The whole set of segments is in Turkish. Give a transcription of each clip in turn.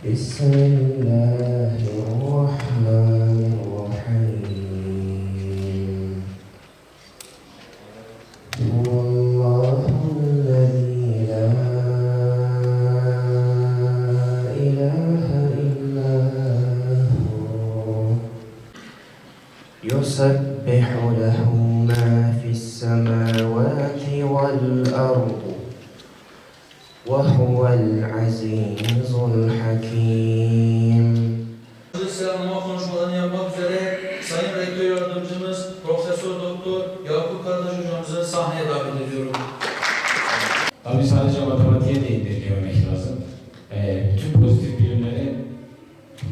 بسم الله الرحمن الرحيم هو الله الذي لا إله إلا هو يسبح له ما في السماوات والأرض وهو العزيز الحكيم. Selamlama konuşmalarını yapmak üzere Sayın Rektör Yardımcımız Profesör Doktor Yakup Kardeş Hocamızı sahneye davet ediyorum. Tabii sadece matematiğe de indirgememek lazım. Bütün pozitif bilimleri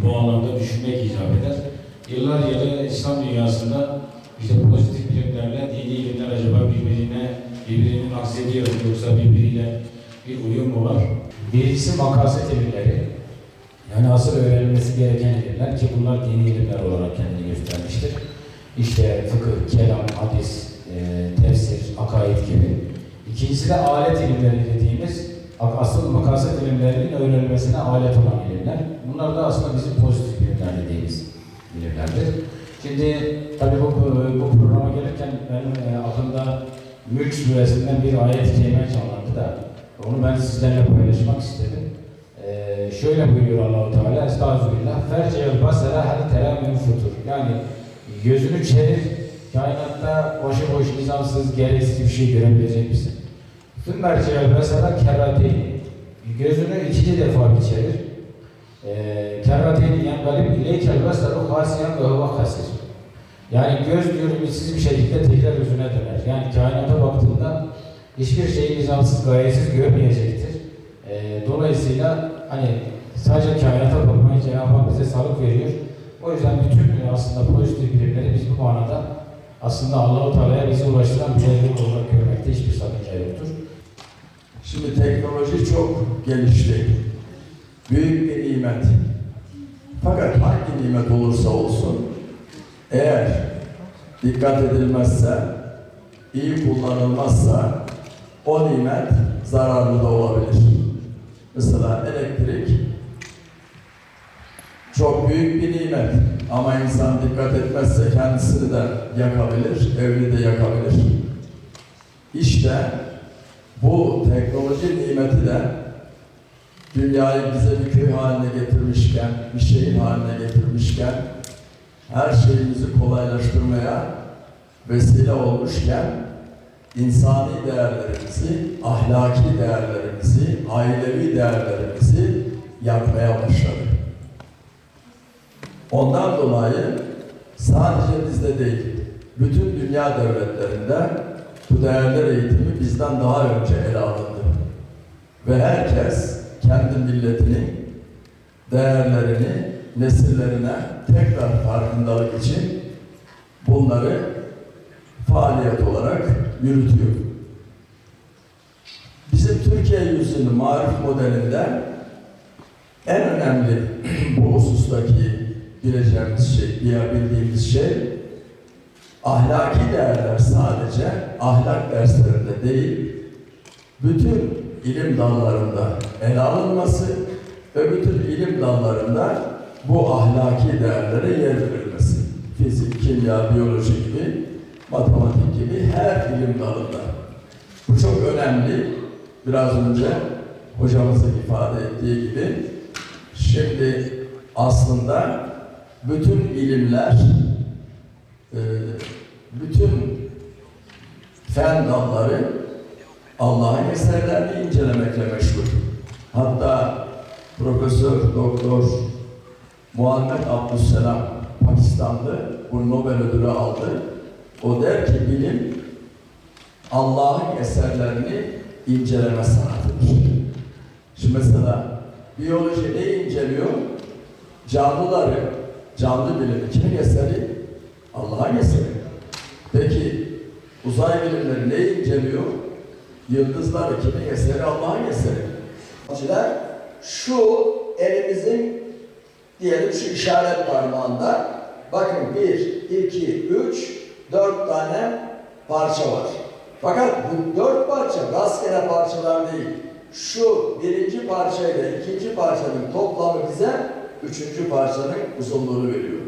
bu anlamda düşünmek icap eder. Yıllar yılı İslam dünyasında işte pozitif bilimlerle dini ilimler acaba birbirini aksediyor yoksa birbiriyle bir uyum mu var? Birincisi makaset ilimleri. Yani asıl öğrenilmesi gereken ilimler ki bunlar dini ilimler olarak kendini göstermiştir. İşte fıkıh, kelam, hadis, tefsir, akaid gibi. İkincisi de alet ilimleri dediğimiz asıl makaset ilimlerinin öğrenilmesine alet olan ilimler. Bunlar da aslında bizim pozitif bilimler dediğimiz ilimlerdir. Şimdi tabii bu programa gelirken benim aklımda Mülk suresinden bir ayet-i kerime canlandı da onu ben sizlerle paylaşmak istedim. Şöyle buyuruyor Allah-u Teala, Estağfirullah, fercel basara hel tera min futur. Yani gözünü çevir, kainatta başıboş, nizamsız, gereksiz bir şey görebilecek misin? Tüm mercel basara kerrateyni. Gözünü 2 defa bir çevir. Kerrateyni yangalib ileykel basaru hasiyan ve huve hasir. Yani göz görünümsüz bir şekilde tekrar gözüne döner. Yani kainata baktığında hiçbir şeyi nizamsız, gayesiz görmeyecektir. Dolayısıyla hani sadece kainata bakmayı Cenab-ı Hak bize sağlık veriyor. O yüzden bütün aslında pozitif bilimleri biz bu manada aslında Allah-u Teala'ya bizi ulaştıran bir devlet olarak görmekte hiçbir sakınca yoktur. Şimdi teknoloji çok gelişti. Büyük bir nimet. Fakat hangi nimet olursa olsun eğer dikkat edilmezse, iyi kullanılmazsa o nimet zararlı da olabilir. Mesela elektrik çok büyük bir nimet ama insan dikkat etmezse kendisini de yakabilir, evini de yakabilir. İşte bu teknoloji nimeti de dünyayı bize bir köy haline getirmişken, bir şehir haline getirmişken, her şeyimizi kolaylaştırmaya vesile olmuşken, insani değerlerimizi, ahlaki değerlerimizi, ailevi değerlerimizi yakmaya başladı. Ondan dolayı sadece bizde değil, bütün dünya devletlerinde bu değerler eğitimi bizden daha önce ele alındı. Ve herkes kendi milletinin değerlerini nesillerine tekrar farkındalık için bunları faaliyet olarak yürütüyor. Bizim Türkiye yüzyılı marif modelinde en önemli bu husustaki bildiğimiz şey ahlaki değerler sadece ahlak derslerinde değil, bütün ilim dallarında ele alınması ve bütün ilim dallarında bu ahlaki değerlere yer verilmesi. Fizik, kimya, biyoloji gibi, matematik gibi her ilim dalında. Bu çok önemli. Biraz önce hocamızın ifade ettiği gibi şimdi aslında bütün ilimler, bütün fen dalları Allah'ın eserlerini incelemekle meşgul. Hatta Profesör Doktor Muhammed Abdüsselam Pakistanlı bu Nobel ödülü aldı. O der ki bilim Allah'ın eserlerini inceleme sanatıdır. Şimdi mesela biyoloji ne inceliyor? Canlıları, canlı bilimi kimin eseri? Allah'ın eseri. Peki uzay bilimleri ne inceliyor? Yıldızları kimin eseri? Allah'ın eseri. Şu elimizin diyelim şu işaret parmağında bakın 1, 2, 3, 4 tane parça var. Fakat bu 4 parça rastgele parçalar değil. Şu birinci parçayla ikinci parçanın toplamı bize üçüncü parçanın uzunluğunu veriyor.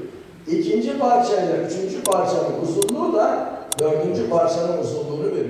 İkinci parçayla üçüncü parçanın uzunluğu da dördüncü parçanın uzunluğunu veriyor.